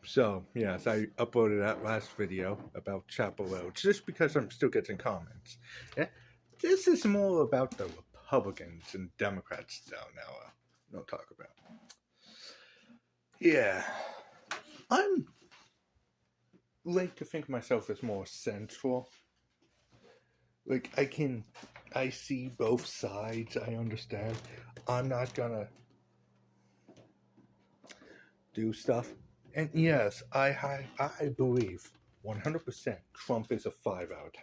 So, yes, I uploaded that last video about Chapel Road just because I'm still getting comments. Yeah, this is more about the Republicans and Democrats now. I'll talk about. Yeah, I'm like to think of myself as more central. Like, I see both sides, I understand. I'm not gonna do stuff. And yes, I believe 100% Trump is a 5 out of 10.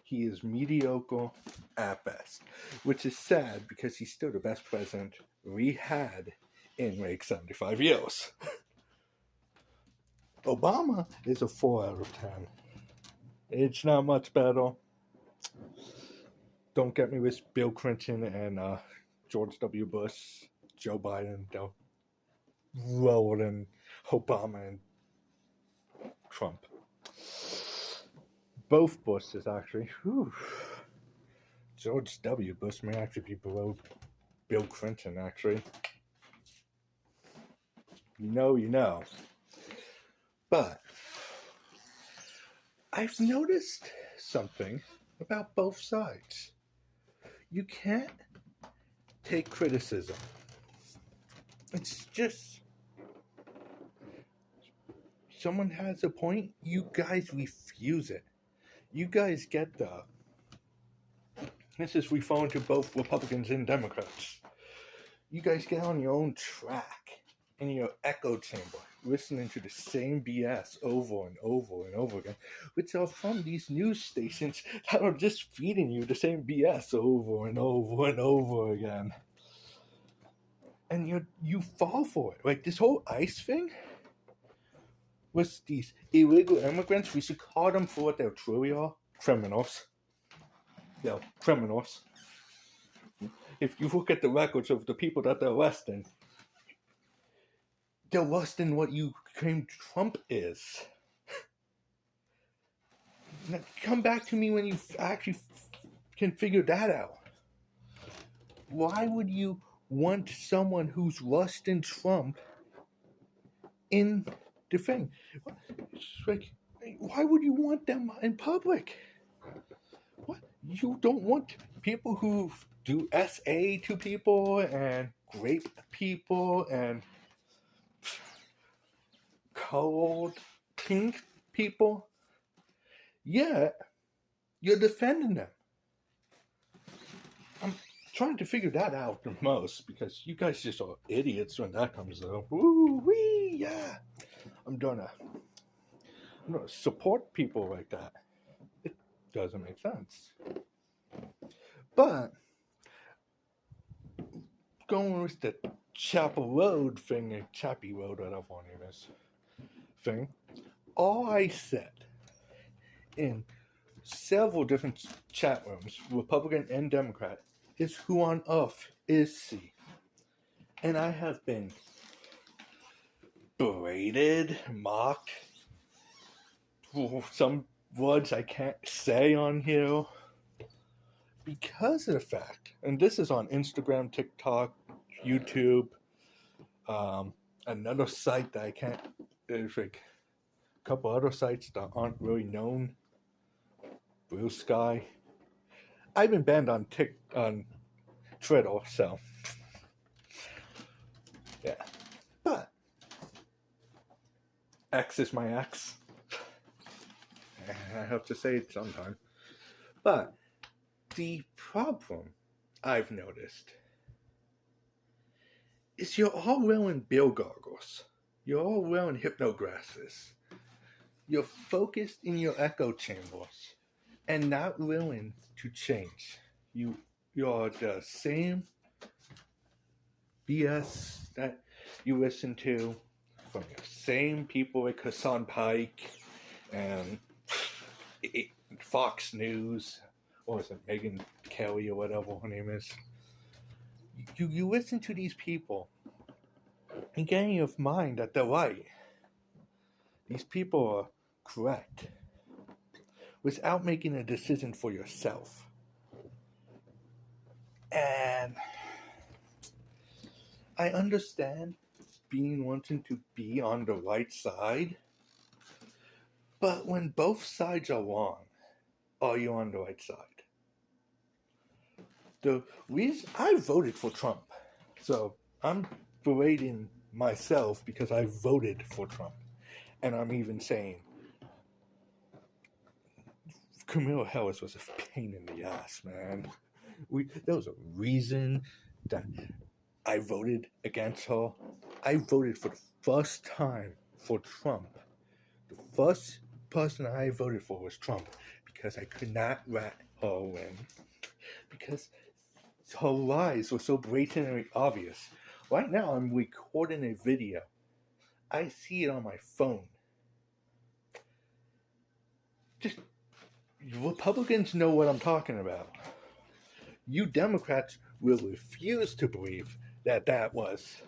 He is mediocre at best, which is sad because he's still the best president we had in like 75 years. Obama is a 4 out of 10. It's not much better. Don't get me with Bill Clinton and George W. Bush, Joe Biden. They're lower than Obama and Trump. Both Bushes, actually. Whew. George W. Bush may actually be below Bill Clinton, actually. You know. But I've noticed something about both sides. You can't take criticism. It's just someone has a point, you guys refuse it. You guys get this is referring to both Republicans and Democrats. You guys get on your own track in your echo chamber, listening to the same BS over and over and over again, which are from these news stations that are just feeding you the same BS over and over and over again. And you fall for it. Like this whole ICE thing was these illegal immigrants. We should call them for what they truly are: criminals. Yeah, criminals. If you look at the records of the people that they're arresting what you claim Trump is. Now, come back to me when you actually can figure that out. Why would you want someone who's worse than Trump in the thing? It's like, why would you want them in public? What? You don't want people who do SA to people and rape people and cold pink people? Yeah, you're defending them. I'm trying to figure that out the most because you guys just are idiots when that comes up. Woo wee, yeah. I'm gonna support people like that. It doesn't make sense. But going with the Chapel Road thing, Chappie Road, whatever name is, thing, all I said in several different chat rooms, Republican and Democrat, is who on earth is C? And I have been berated, mocked, for some words I can't say on here, because of the fact, and this is on Instagram, TikTok, YouTube, another site that I can't, there's like a couple other sites that aren't really known, Blue Sky. I've been banned on Twitter, so yeah. But X is my ex. I have to say it sometime. But the problem I've noticed is you're all wearing bill goggles. You're all wearing hypnoglasses. You're focused in your echo chambers and not willing to change. You're the same BS that you listen to from the same people like Hassan Pike and Fox News, or is it Megyn Kelly or whatever her name is? You listen to these people and get in your mind that they're right. These people are correct without making a decision for yourself. And I understand wanting to be on the right side. But when both sides are wrong, are you on the right side? The reason I voted for Trump, so I'm berating myself because I voted for Trump, and I'm even saying Kamala Harris was a pain in the ass, man. There was a reason that I voted against her. I voted for the first time for Trump. The first person I voted for was Trump because I could not let her win. Because her lies were so blatantly obvious. Right now, I'm recording a video. I see it on my phone. Just Republicans know what I'm talking about. You Democrats will refuse to believe that that was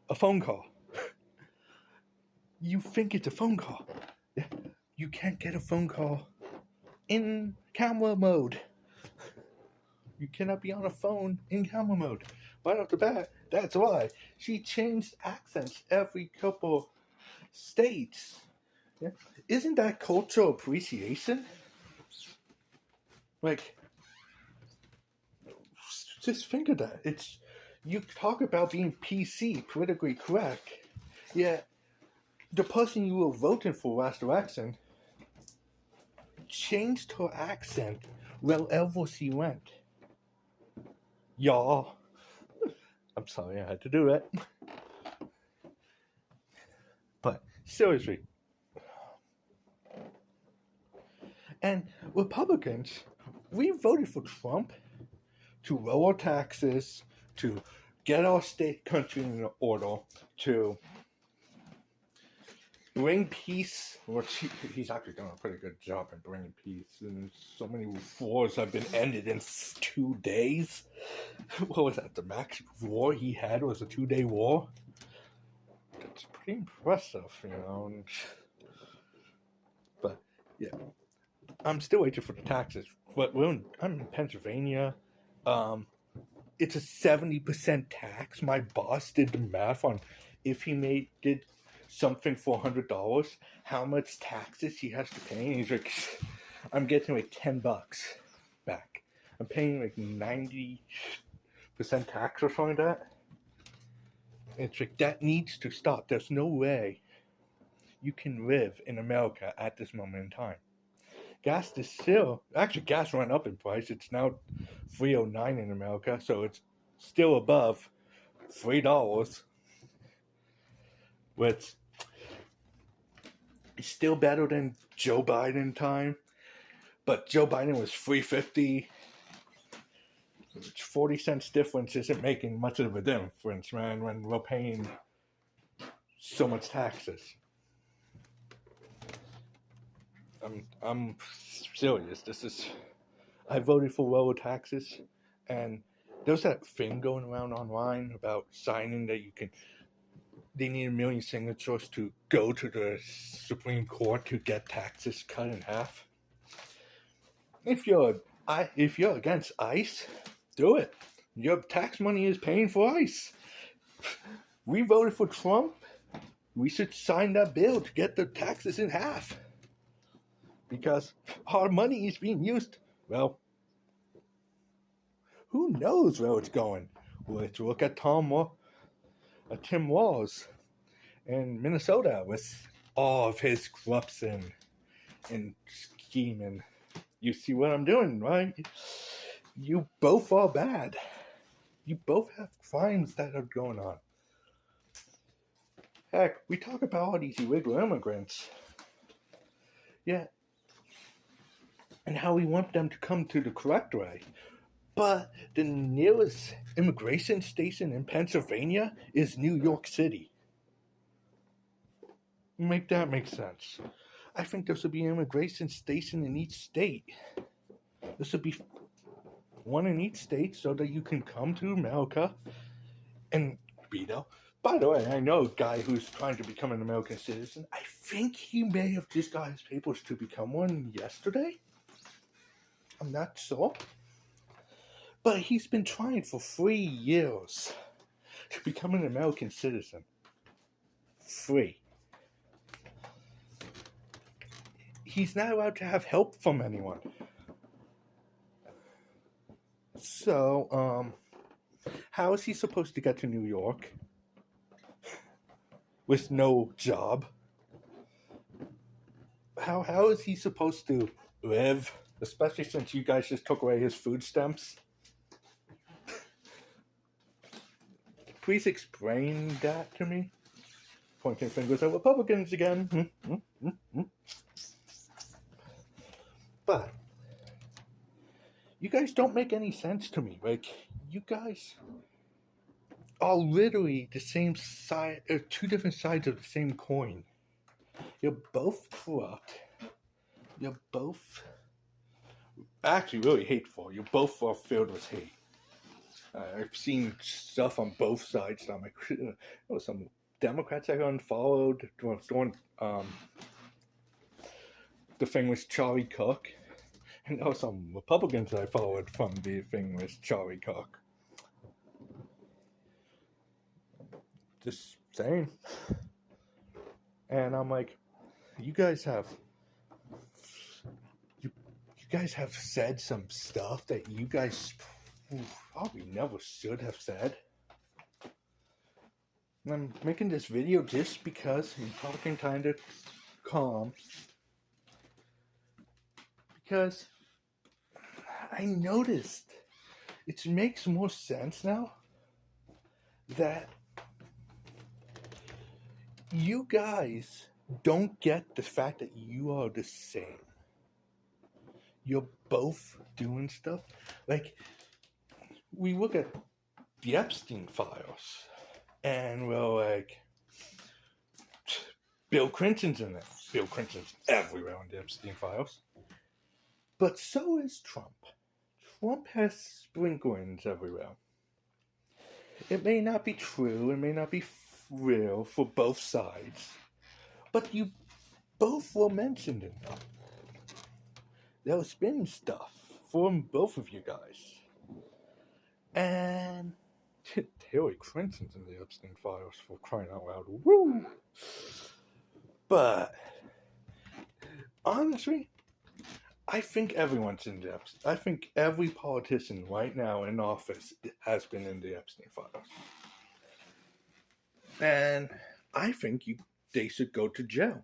a phone call. You think it's a phone call. You can't get a phone call in camera mode. You cannot be on a phone in camera mode. Right off the bat, that's why she changed accents every couple states. Yeah. Isn't that cultural appreciation? Like, just think of that. It's, you talk about being PC, politically correct. Yeah, the person you were voting for last election changed her accent wherever she went. Y'all. I'm sorry I had to do that. But seriously. And Republicans, we voted for Trump to lower taxes, to get our state country in order, to bring peace. Well, he's actually done a pretty good job in bringing peace. And so many wars have been ended in 2 days. What was that? The max war he had was a 2-day war. That's pretty impressive, you know. But yeah, I'm still waiting for the taxes. But I'm in Pennsylvania. It's a 70% tax. My boss did the math on if he did something for $100, how much taxes he has to pay. And he's like, I'm getting like $10 back. I'm paying like 90% tax or something like that. And it's like, that needs to stop. There's no way you can live in America at this moment in time. Gas is still, actually gas went up in price. It's now $3.09 in America, so it's still above $3, which is still better than Joe Biden time. But Joe Biden was $3.50. 40 cents difference isn't making much of a difference, man, when we're paying so much taxes. I'm serious. I voted for lower taxes, and there's that thing going around online about signing that they need 1 million signatures to go to the Supreme Court to get taxes cut in half. If you're against ICE, do it. Your tax money is paying for ICE. We voted for Trump. We should sign that bill to get the taxes in half. Because our money is being used, well, who knows where it's going? Let's look at Tim Walz in Minnesota with all of his corruption and scheming. You see what I'm doing, right? You both are bad. You both have crimes that are going on. Heck, we talk about all these illegal immigrants. Yeah. And how we want them to come to the correct way. But the nearest immigration station in Pennsylvania is New York City. Make that make sense. I think there should be an immigration station in each state. There should be one in each state so that you can come to America and be there. By the way, I know a guy who's trying to become an American citizen. I think he may have just got his papers to become one yesterday. I'm not sure. But he's been trying for 3 years to become an American citizen. free. He's not allowed to have help from anyone. So, how is he supposed to get to New York with no job? How is he supposed to live, especially since you guys just took away his food stamps? Please explain that to me. Pointing fingers at Republicans again. But you guys don't make any sense to me. Like, you guys are literally the same side, or two different sides of the same coin. You're both corrupt. You're both actually really hateful. You both are filled with hate. I've seen stuff on both sides. I'm like, oh, some Democrats I unfollowed during the thing with Charlie Cook, and there were some Republicans I followed from the thing with Charlie Cook. Just saying. And I'm like, you guys have said some stuff that you guys probably never should have said. And I'm making this video just because I'm talking kind of calm. Because I noticed it makes more sense now that you guys don't get the fact that you are the same. You're both doing stuff. Like, we look at the Epstein files, and we're like, Bill Clinton's in it. Bill Clinton's everywhere in the Epstein files. But so is Trump. Trump has sprinklings everywhere. It may not be true, it may not be real for both sides, but you both were mentioned in them. There's been stuff from both of you guys. And Hillary Clinton's in the Epstein files, for crying out loud. Woo! But honestly, I think everyone's in the Epstein. I think every politician right now in office has been in the Epstein files. And I think they should go to jail.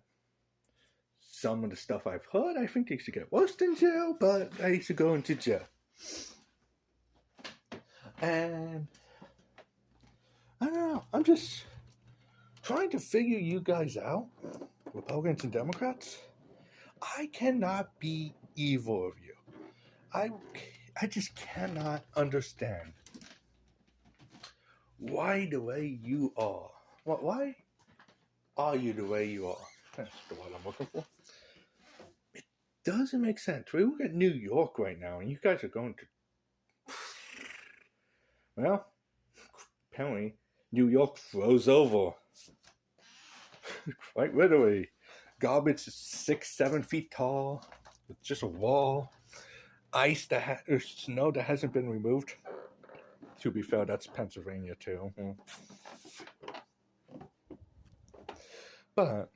Some of the stuff I've heard, I think they should get worse in jail, but they should go into jail. And I don't know, I'm just trying to figure you guys out, Republicans and Democrats. I cannot be evil of you. I just cannot understand why the way you are. Why are you the way you are? That's the word I'm looking for. It doesn't make sense. We look at New York right now, and you guys are going to... Well, apparently, New York froze over. Quite literally. Garbage is 6-7 feet tall. It's just a wall. Ice or snow that hasn't been removed. To be fair, that's Pennsylvania too. But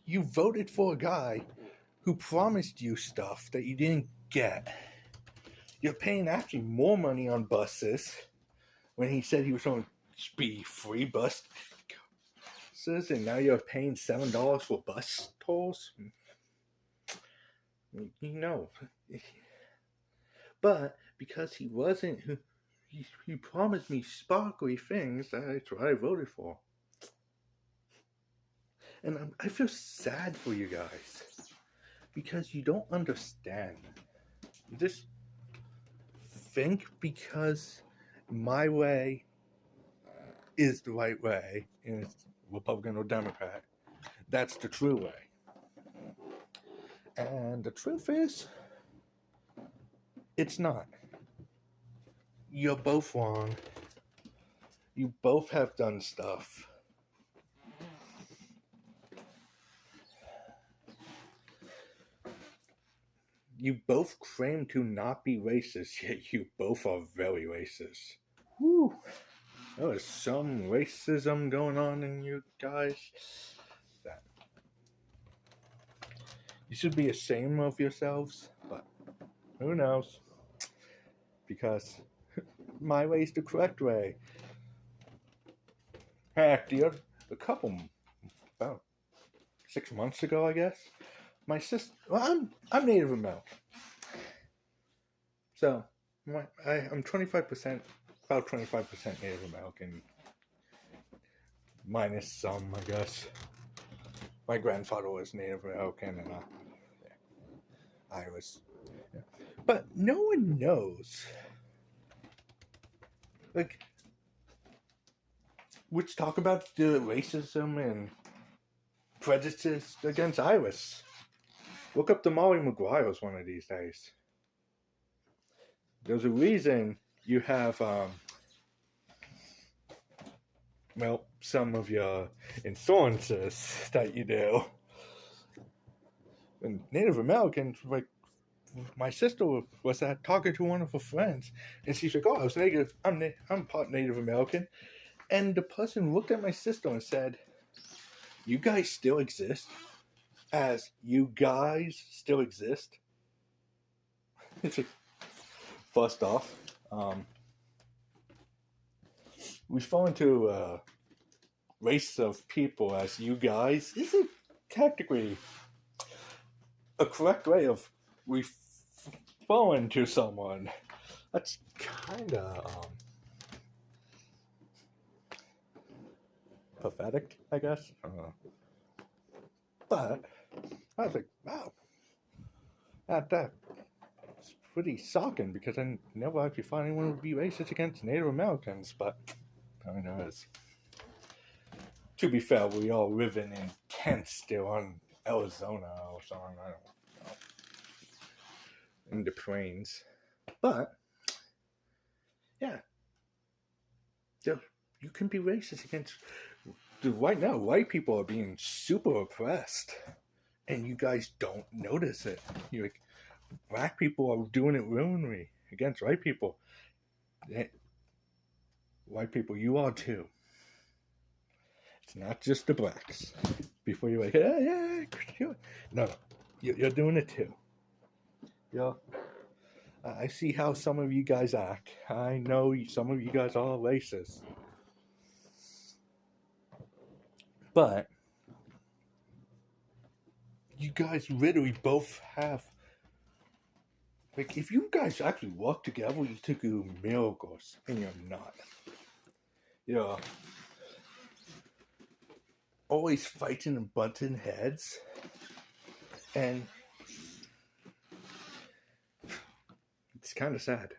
you voted for a guy who promised you stuff that you didn't get. You're paying actually more money on buses when he said he was going to be free buses, and now you're paying $7 for bus tolls. You know, but because he wasn't, he promised me sparkly things. That's what I voted for. And I feel sad for you guys because you don't understand. You just think because my way is the right way, and it's Republican or Democrat, that's the true way. And the truth is, it's not. You're both wrong. You both have done stuff. You both claim to not be racist, yet you both are very racist. Whew. there was some racism going on in you guys that you should be ashamed of yourselves, but who knows? Because my way is the correct way. Heck, a couple, about 6 months ago, I guess, my sister. Well, I'm Native American, so I'm 25%, about 25% Native American, minus some, I guess. My grandfather was Native American, and I was. Yeah. But no one knows. Like, let's talk about the racism and prejudice against Iris. Look up the Molly Maguires one of these days. There's a reason you have, some of your influences that you do. And Native Americans, like, my sister was talking to one of her friends, and she's like, "Oh, I was Native. I'm part Native American," and the person looked at my sister and said, "You guys still exist? As you guys still exist?" It's like, first off, we fall into a race of people as you guys isn't technically a correct way of referring to someone. That's kind of pathetic, I guess. But I was like, wow, that's pretty shocking, because I never actually thought anyone would be racist against Native Americans, but apparently there is. To be fair, we all live in tents still in Arizona or something, I don't know, in the plains. But, yeah, you can be racist against. Right now, white people are being super oppressed, and you guys don't notice it. You're like, black people are doing it willingly against white people. White people, you are too. It's not just the blacks. Before you're like, yeah. No, you're doing it too. Yeah. I see how some of you guys act. I know some of you guys are racist. But you guys literally both have. Like, if you guys actually work together, you could do miracles, and you're not. You're always fighting and butting heads, and it's kind of sad.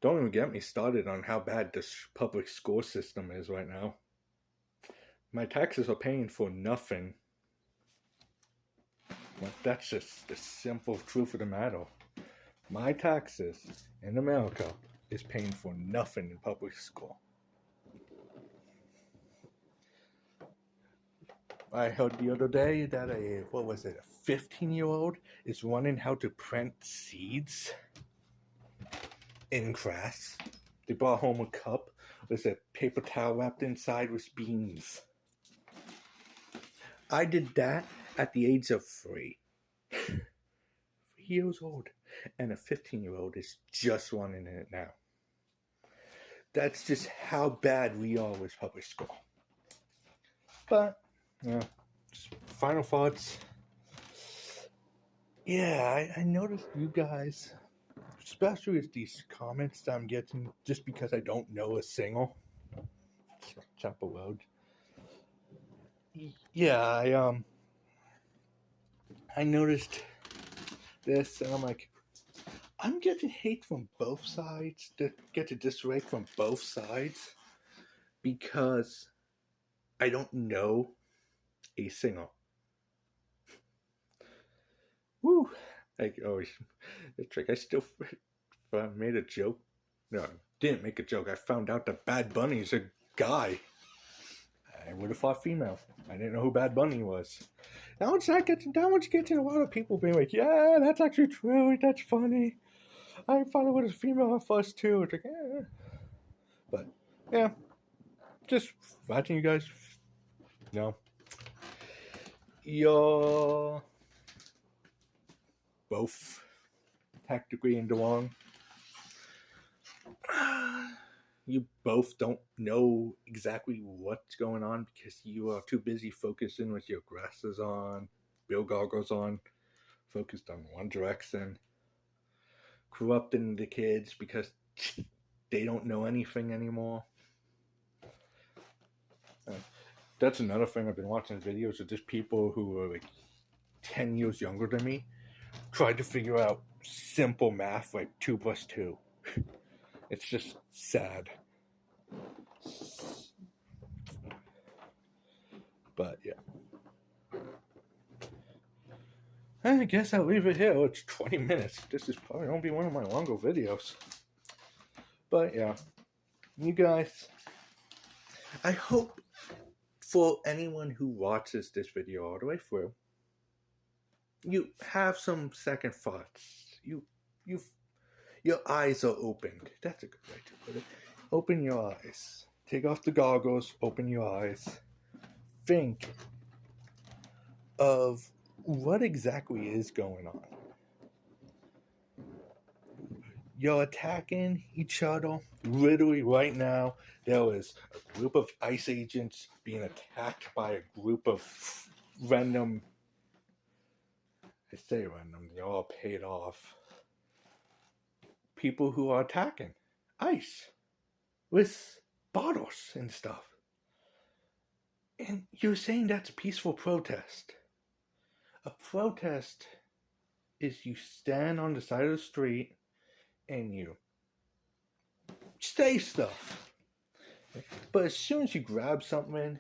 Don't even get me started on how bad this public school system is right now. My taxes are paying for nothing. Well, that's just the simple truth of the matter. My taxes in America is paying for nothing in public school. I heard the other day that a 15-year-old is learning how to plant seeds in grass. They brought home a cup with a paper towel wrapped inside with beans. I did that at the age of 3. 3 years old. And a 15-year-old is just learning it now. That's just how bad we are with public school. But, yeah, final thoughts. Yeah, I noticed you guys, especially with these comments that I'm getting, just because I don't know a single. Chapel Road. Yeah, I noticed this, and I'm like, I'm getting hate from both sides, get disrate from both sides, because I don't know a single. Woo! Like, always, it's like I still made a joke. No, I didn't make a joke. I found out that Bad Bunny's a guy. I would have thought female. I didn't know who Bad Bunny was. Now it's getting a lot of people being like, yeah, that's actually true. That's funny. I thought it was a female at first too. It's like, eh. But yeah, just watching you guys, you know, you're both technically in the wrong. You both don't know exactly what's going on because you are too busy focusing with your glasses on, bill goggles on, focused on one direction, corrupting the kids because they don't know anything anymore. That's another thing. I've been watching videos of just people who are like 10 years younger than me try to figure out simple math like 2 plus 2. It's just sad. But yeah. I guess I'll leave it here. It's 20 minutes. This is probably going to be one of my longer videos. But yeah. You guys, I hope for anyone who watches this video all the way through, you have some second thoughts. Your eyes are opened. That's a good way to put it. Open your eyes. Take off the goggles. Open your eyes. Think of what exactly is going on. You're attacking each other. Literally right now, there was a group of ICE agents being attacked by a group of random, I say random, they're all paid off, people who are attacking ICE with bottles and stuff. And you're saying that's a peaceful protest. A protest is you stand on the side of the street and you say stuff. But as soon as you grab something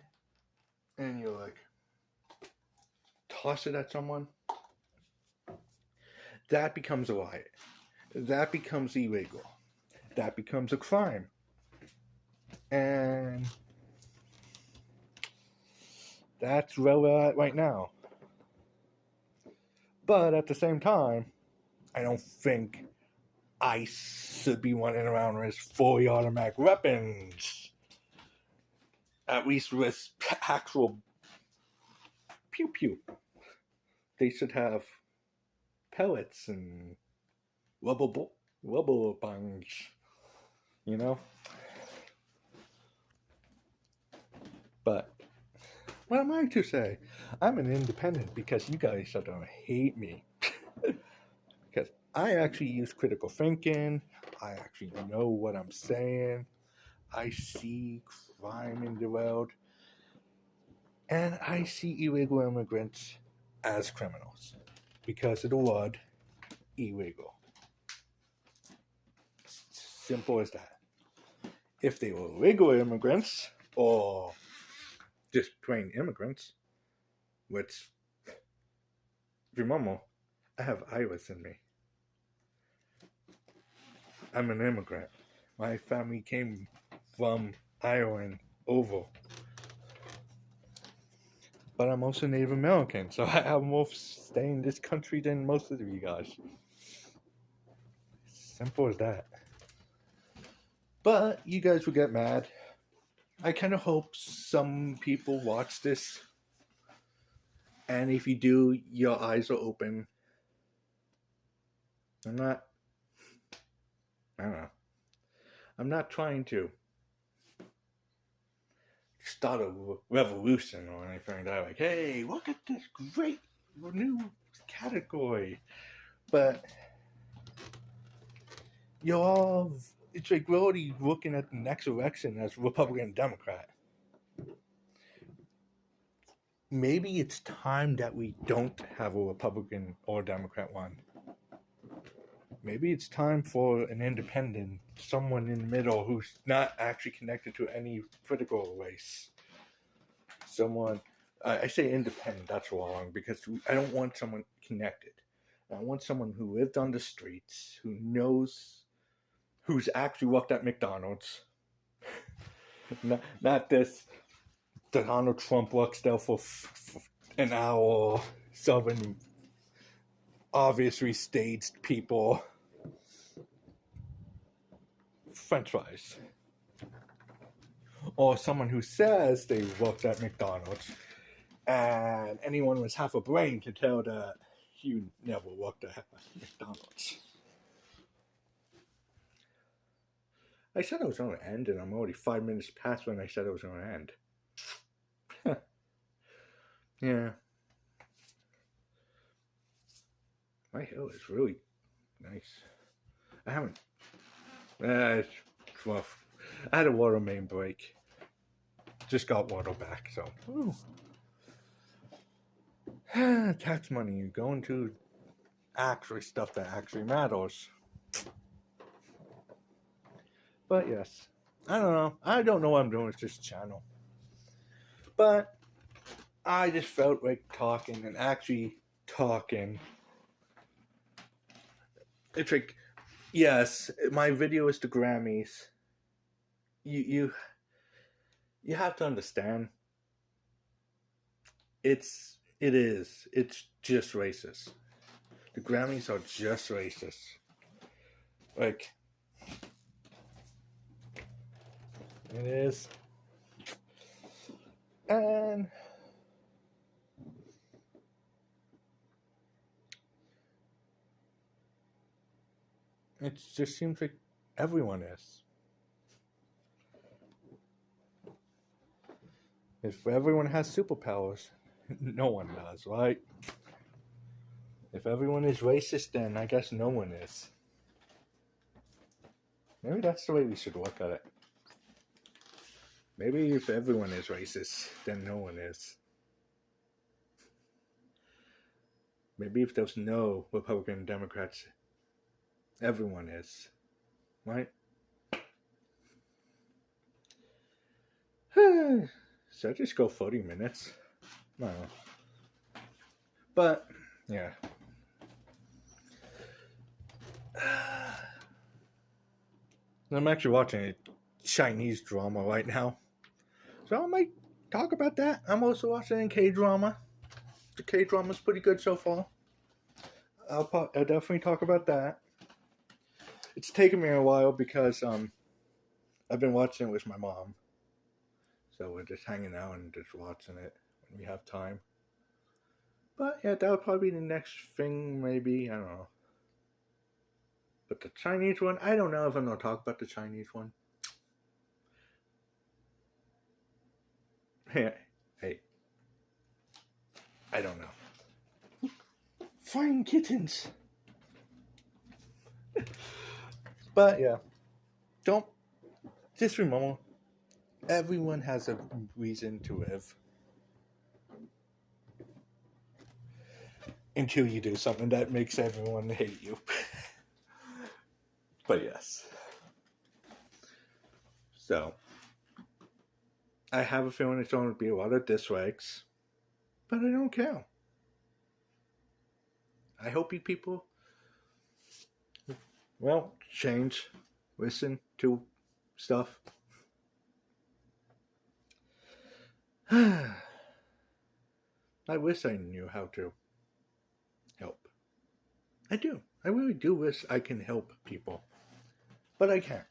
and you like toss it at someone, that becomes a riot. That becomes illegal. That becomes a crime. And that's where we're at right now. But at the same time, I don't think ICE should be running around with fully automatic weapons. At least with actual pew pew. They should have pellets and rubber bangs, you know? But what am I to say? I'm an independent because you guys are gonna hate me. Because I actually use critical thinking. I actually know what I'm saying. I see crime in the world. And I see illegal immigrants as criminals because of the word illegal. Simple as that. If they were legal immigrants or just plain immigrants, which, remember, I have Irish in me. I'm an immigrant. My family came from Ireland over. But I'm also Native American, so I have more stay in this country than most of you guys. Simple as that. But you guys will get mad. I kind of hope some people watch this. And if you do, your eyes are open. I'm not trying to start a revolution or anything like that. Like, hey, look at this great new category. But you're all, it's like we're already looking at the next election as Republican and Democrat. Maybe it's time that we don't have a Republican or Democrat one. Maybe it's time for an independent, someone in the middle who's not actually connected to any political race. Someone, I say independent, that's wrong, because I don't want someone connected. I want someone who lived on the streets, who knows, who's actually worked at McDonald's. not this, Donald Trump works there for an hour, serving obviously staged people French fries. or someone who says they worked at McDonald's, and anyone with half a brain can tell that you never worked at McDonald's. I said I was going to end, and I'm already 5 minutes past when I said I was going to end. Yeah. My hill is really nice. I haven't. It's rough. I had a water main break. Just got water back, so. Ooh. Tax money going to actually stuff that actually matters. But yes, I don't know. I don't know what I'm doing with this channel. But I just felt like talking and actually talking. It's like, yes, my video is the Grammys. You have to understand. It is. It's just racist. The Grammys are just racist. Like, it is. And it just seems like everyone is. If everyone has superpowers, no one does, right? If everyone is racist, then I guess no one is. Maybe that's the way we should look at it. Maybe if everyone is racist, then no one is. Maybe if there's no Republican and Democrats, everyone is. Right? So I just go 40 minutes. I don't know. But, yeah. I'm actually watching a Chinese drama right now. So I might talk about that. I'm also watching a K-drama. The K-drama is pretty good so far. I'll definitely talk about that. It's taken me a while because I've been watching it with my mom. So we're just hanging out and just watching it when we have time. But yeah, that would probably be the next thing, maybe. I don't know. But the Chinese one, I don't know if I'm going to talk about the Chinese one. Hey, I don't know. Flying kittens. But yeah, just remember, everyone has a reason to live. Until you do something that makes everyone hate you. But yes. So, I have a feeling it's going to be a lot of dislikes, but I don't care. I hope you people, well, change, listen to stuff. I wish I knew how to help. I do. I really do wish I can help people, but I can't.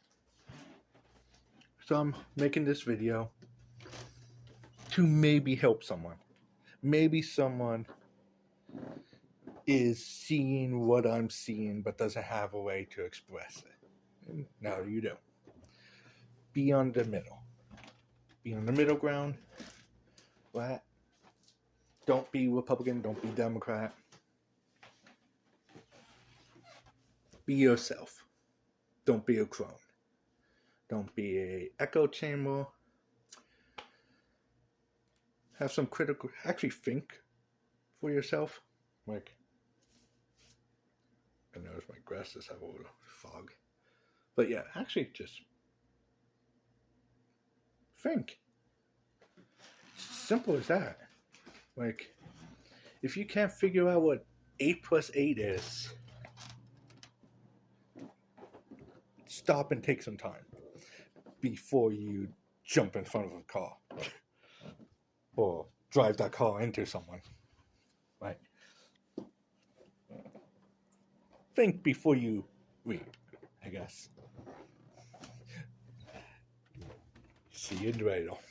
So I'm making this video to maybe help someone. Maybe someone is seeing what I'm seeing but doesn't have a way to express it. And now you do. Be on the middle. Be on the middle ground. What? Don't be Republican, don't be Democrat. Be yourself. Don't be a clone. Don't be a echo chamber. Have some critical, actually think for yourself. Like, I notice my glasses have a little fog. But yeah, actually just think. Simple as that. Like, if you can't figure out what 8 plus 8 is, stop and take some time before you jump in front of a car or drive that car into someone. Right? Think before you read, I guess. See you later.